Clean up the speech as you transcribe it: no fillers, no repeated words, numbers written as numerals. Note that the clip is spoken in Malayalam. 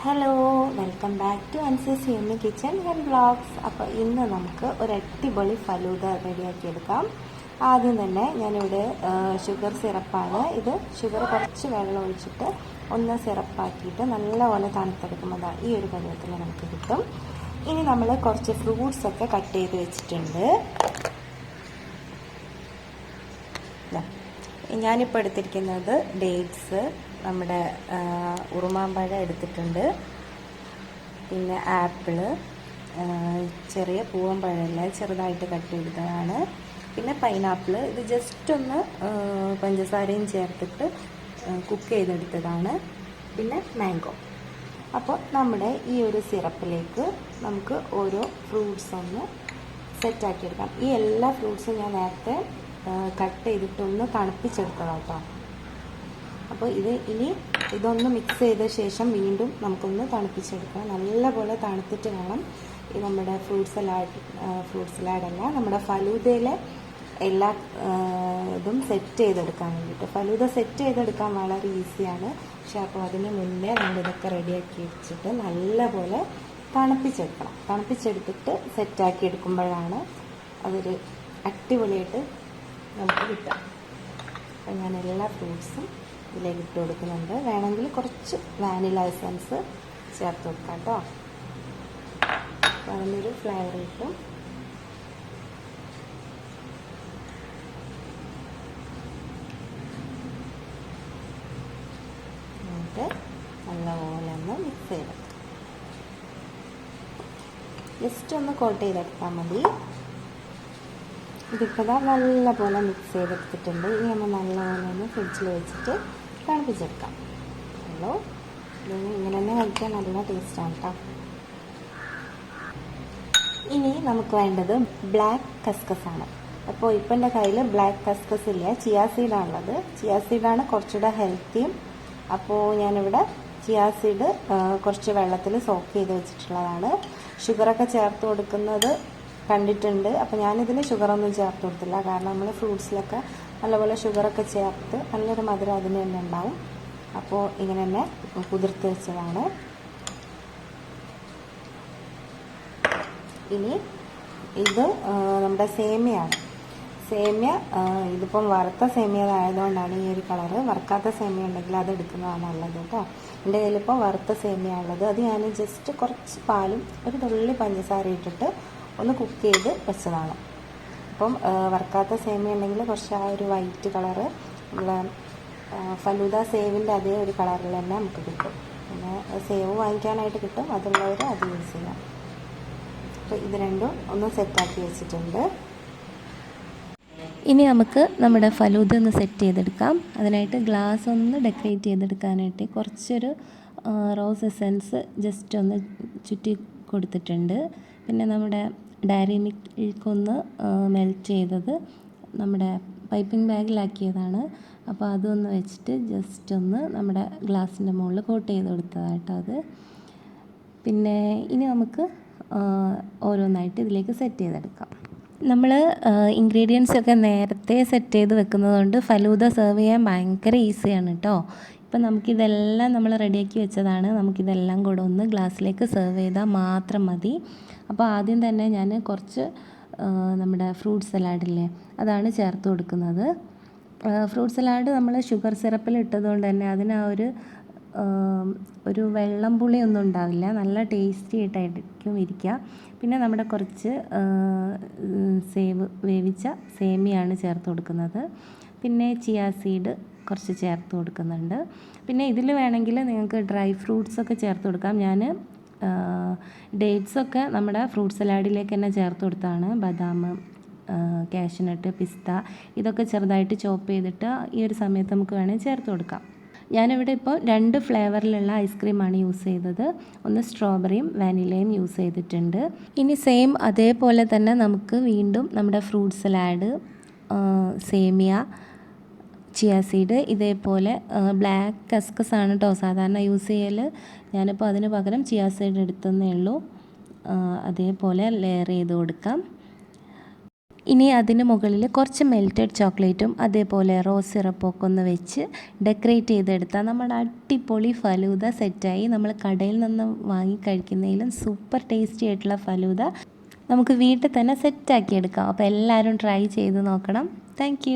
Hello, welcome back to Ansi's yummy kitchen and vlogs. അപ്പോൾ ഇന്ന് നമുക്ക് ഒരു അടിപൊളി ഫലൂദ റെഡിയാക്കിയെടുക്കാം. ആദ്യം തന്നെ ഞാനിവിടെ ഷുഗർ സിറപ്പാണ്. ഇത് ഷുഗർ കുറച്ച് വെള്ളം ഒഴിച്ചിട്ട് ഒന്ന് സിറപ്പാക്കിയിട്ട് നല്ലപോലെ തണുത്തെടുക്കുമ്പോൾ ഈ ഒരു പരുവത്തിൽ നമുക്ക് കിട്ടും. ഇനി നമ്മൾ കുറച്ച് ഫ്രൂട്ട്സൊക്കെ കട്ട് ചെയ്ത് വെച്ചിട്ടുണ്ട്. ഞാനിപ്പോൾ എടുത്തിരിക്കുന്നത് ഡേറ്റ്സ്, നമ്മുടെ ഉറുമാമ്പഴം എടുത്തിട്ടുണ്ട്, പിന്നെ ആപ്പിള്, ചെറിയ പൂവമ്പഴമില്ല ചെറുതായിട്ട് കട്ട് ചെയ്തതാണ്, പിന്നെ പൈനാപ്പിള്. ഇത് ജസ്റ്റ് ഒന്ന് പഞ്ചസാരയും ചേർത്തിട്ട് കുക്ക് ചെയ്തെടുത്തതാണ്, പിന്നെ മാംഗോ. അപ്പോൾ നമ്മുടെ ഈ ഒരു സിറപ്പിലേക്ക് നമുക്ക് ഓരോ ഫ്രൂട്ട്സ് ഒന്ന് സെറ്റാക്കിയെടുക്കാം. ഈ എല്ലാ ഫ്രൂട്ട്സും ഞാൻ നേരത്തെ കട്ട് ചെയ്തിട്ടൊന്ന് തണുപ്പിച്ചെടുത്തതാണ് കേട്ടോ. അപ്പോൾ ഇതൊന്ന് മിക്സ് ചെയ്ത ശേഷം വീണ്ടും നമുക്കൊന്ന് തണുപ്പിച്ചെടുക്കണം. നല്ലപോലെ തണുത്തിട്ട് വേണം ഈ നമ്മുടെ ഫ്രൂട്ട് സലാഡല്ല, നമ്മുടെ ഫലൂദയിലെ എല്ലാ ഇതും സെറ്റ് ചെയ്തെടുക്കാൻ വേണ്ടിയിട്ട്. ഫലൂദ സെറ്റ് ചെയ്തെടുക്കാൻ വളരെ ഈസിയാണ്, പക്ഷെ അപ്പോൾ അതിന് മുന്നേ നമ്മളിതൊക്കെ റെഡിയാക്കി വെച്ചിട്ട് നല്ലപോലെ തണുപ്പിച്ചെടുക്കണം. തണുപ്പിച്ചെടുത്തിട്ട് സെറ്റാക്കി എടുക്കുമ്പോഴാണ് അതൊരു അടിപൊളിയായിട്ട് നമുക്ക് കിട്ടുക. അപ്പോൾ ഞാൻ എല്ലാ ഫ്രൂട്ട്സും ഇതിലേക്ക് ഇട്ട് കൊടുക്കുന്നുണ്ട്. വേണമെങ്കിൽ കുറച്ച് വാനില എസൻസ് ചേർത്ത് കൊടുക്കാം കേട്ടോ. അപ്പോൾ അതിനൊരു ഫ്ലേവർ കിട്ടും. എന്നിട്ട് നല്ലപോലെ ഒന്ന് മിക്സ് ചെയ്തെടുക്കാം. ജസ്റ്റ് ഒന്ന് കോട്ട് ചെയ്തെടുത്താൽ മതി. ഇതിപ്പോൾ നല്ലപോലെ മിക്സ് ചെയ്തെടുത്തിട്ടുണ്ട്. ഇനി നമ്മൾ നല്ലപോലെ ഒന്ന് ഫ്രിഡ്ജിൽ വെച്ചിട്ട് തണുപ്പിച്ചെടുക്കാം. ഹലോ, ഇങ്ങനെ തന്നെ കഴിക്കാൻ നല്ല ടേസ്റ്റാണ് കേട്ടോ. ഇനി നമുക്ക് വേണ്ടത് ബ്ലാക്ക് കസ്കസ് ആണ്. അപ്പോൾ ഇപ്പം എൻ്റെ കയ്യിൽ ബ്ലാക്ക് കസ്കസ് ഇല്ല, ചിയാ സീഡാണുള്ളത്. ചിയാ സീഡാണ് കുറച്ചുകൂടെ ഹെൽത്തിയും. അപ്പോൾ ഞാനിവിടെ ചിയാ സീഡ് കുറച്ച് വെള്ളത്തിൽ സോക്ക് ചെയ്ത് വെച്ചിട്ടുള്ളതാണ്. ഷുഗറൊക്കെ ചേർത്ത് കൊടുക്കുന്നത് കണ്ടിട്ടുണ്ട്. അപ്പോൾ ഞാനിതിൽ ഷുഗറൊന്നും ചേർത്ത് കൊടുത്തില്ല, കാരണം നമ്മൾ ഫ്രൂട്ട്സിലൊക്കെ നല്ലപോലെ ഷുഗറൊക്കെ ചേർത്ത് നല്ലൊരു മധുരം അതിന് തന്നെ ഉണ്ടാവും. അപ്പോൾ ഇങ്ങനെ തന്നെ കുതിർത്ത് വെച്ചതാണ്. ഇനി ഇത് നമ്മുടെ സേമിയാണ്. സേമിയ ഇതിപ്പം വറുത്ത സേമിയ ആയതുകൊണ്ടാണ് ഈ ഒരു കളറ്. വറുക്കാത്ത സേമിയ ഉണ്ടെങ്കിൽ അത് എടുക്കുന്നതാണ് നല്ലത് കേട്ടോ. എൻ്റെ കയ്യിലിപ്പോൾ വറുത്ത സേമിയ ഉള്ളത്. അത് ഞാൻ ജസ്റ്റ് കുറച്ച് പാലും ഒരു തുള്ളി പഞ്ചസാര ഇട്ടിട്ട് ഒന്ന് കുക്ക് ചെയ്ത് വെച്ചതാണ്. അപ്പം വറുക്കാത്ത സേമിയ ഉണ്ടെങ്കിൽ കുറച്ച് ആ ഒരു വൈറ്റ് കളറ് നമ്മളെ ഫലൂദ സേവിൻ്റെ അതേ ഒരു കളറിൽ തന്നെ നമുക്ക് കിട്ടും. പിന്നെ സേവ് വാങ്ങിക്കാനായിട്ട് കിട്ടും, അതുള്ളവർ അത് യൂസ് ചെയ്യാം. അപ്പോൾ ഇത് രണ്ടും ഒന്ന് സെറ്റാക്കി വെച്ചിട്ടുണ്ട്. ഇനി നമുക്ക് നമ്മുടെ ഫലൂദ ഒന്ന് സെറ്റ് ചെയ്തെടുക്കാം. അതിനായിട്ട് ഗ്ലാസ് ഒന്ന് ഡെക്കറേറ്റ് ചെയ്തെടുക്കാനായിട്ട് കുറച്ചൊരു റോസ് എസൻസ് ജസ്റ്റ് ഒന്ന് ചുറ്റി കൊടുത്തിട്ടുണ്ട്. പിന്നെ നമ്മുടെ ഡയറി മിൽക്കൊന്ന് മെൽറ്റ് ചെയ്തത് നമ്മുടെ പൈപ്പിംഗ് ബാഗിലാക്കിയതാണ്. അപ്പോൾ അതൊന്ന് വെച്ചിട്ട് ജസ്റ്റ് ഒന്ന് നമ്മുടെ ഗ്ലാസിൻ്റെ മുകളിൽ കോട്ട് ചെയ്ത് കൊടുത്തതായിട്ടോ അത്. പിന്നെ ഇനി നമുക്ക് ഓരോന്നായിട്ട് ഇതിലേക്ക് സെറ്റ് ചെയ്തെടുക്കാം. നമ്മൾ ഇൻഗ്രീഡിയൻസ് ഒക്കെ നേരത്തെ സെറ്റ് ചെയ്ത് വെക്കുന്നതുകൊണ്ട് ഫലൂദ സെർവ് ചെയ്യാൻ ഭയങ്കര ഈസിയാണ് കേട്ടോ. ഇപ്പം നമുക്കിതെല്ലാം നമ്മൾ റെഡിയാക്കി വെച്ചതാണ്. നമുക്കിതെല്ലാം കൂടെ ഒന്ന് ഗ്ലാസ്സിലേക്ക് സെർവ് ചെയ്താൽ മാത്രം മതി. അപ്പോൾ ആദ്യം തന്നെ ഞാൻ കുറച്ച് നമ്മുടെ ഫ്രൂട്ട് സലാഡില്ലേ അതാണ് ചേർത്ത് കൊടുക്കുന്നത്. ഫ്രൂട്ട് സലാഡ് നമ്മൾ ഷുഗർ സിറപ്പിൽ ഇട്ടതുകൊണ്ട് തന്നെ അതിന് ആ ഒരു വെള്ളം പുളിയൊന്നും ഉണ്ടാവില്ല, നല്ല ടേസ്റ്റി ആയിട്ടായിരിക്കും ഇരിക്കുക. പിന്നെ നമ്മുടെ കുറച്ച് വേവിച്ച സേമിയാണ് ചേർത്ത് കൊടുക്കുന്നത്. പിന്നെ ചിയാ സീഡ് കുറച്ച് ചേർത്ത് കൊടുക്കുന്നുണ്ട്. പിന്നെ ഇതിൽ വേണമെങ്കിൽ നിങ്ങൾക്ക് ഡ്രൈ ഫ്രൂട്ട്സൊക്കെ ചേർത്ത് കൊടുക്കാം. ഞാൻ ഡേറ്റ്സൊക്കെ നമ്മുടെ ഫ്രൂട്ട് സലാഡിലേക്ക് തന്നെ ചേർത്ത് കൊടുത്താണ്. ബദാം, കാഷ്യൂനട്ട്, പിസ്ത ഇതൊക്കെ ചെറുതായിട്ട് ചോപ്പ് ചെയ്തിട്ട് ഈ ഒരു സമയത്ത് നമുക്ക് വേണമെങ്കിൽ ചേർത്ത് കൊടുക്കാം. ഞാനിവിടെ ഇപ്പോൾ 2 ഫ്ലേവറിലുള്ള ഐസ്ക്രീമാണ് യൂസ് ചെയ്തത്. ഒന്ന് സ്ട്രോബെറിയും വാനിലയും യൂസ് ചെയ്തിട്ടുണ്ട്. ഇനി സെയിം അതേപോലെ തന്നെ നമുക്ക് വീണ്ടും നമ്മുടെ ഫ്രൂട്ട് സലാഡ്, സേമിയ, ചിയാ സീഡ് ഇതേപോലെ ബ്ലാക്ക് കസ്കസ് ആണ് കേട്ടോ സാധാരണ യൂസ് ചെയ്യൽ. ഞാനിപ്പോൾ അതിന് പകരം ചിയാ സീഡ് എടുത്തതേ ഉള്ളൂ. അതേപോലെ ലെയർ ചെയ്ത് കൊടുക്കാം. ഇനി അതിന് മുകളിൽ കുറച്ച് മെൽറ്റഡ് ചോക്ലേറ്റും അതേപോലെ റോസ് സിറപ്പൊക്കെ ഒന്ന് വെച്ച് ഡെക്കറേറ്റ് ചെയ്തെടുത്താൽ നമ്മുടെ അടിപൊളി ഫലൂദ സെറ്റായി. നമ്മൾ കടയിൽ നിന്ന് വാങ്ങി കഴിക്കുന്നതിലും സൂപ്പർ ടേസ്റ്റി ആയിട്ടുള്ള ഫലൂദ നമുക്ക് വീട്ടിൽ തന്നെ സെറ്റാക്കി എടുക്കാം. അപ്പോൾ എല്ലാവരും ട്രൈ ചെയ്ത് നോക്കണം. താങ്ക്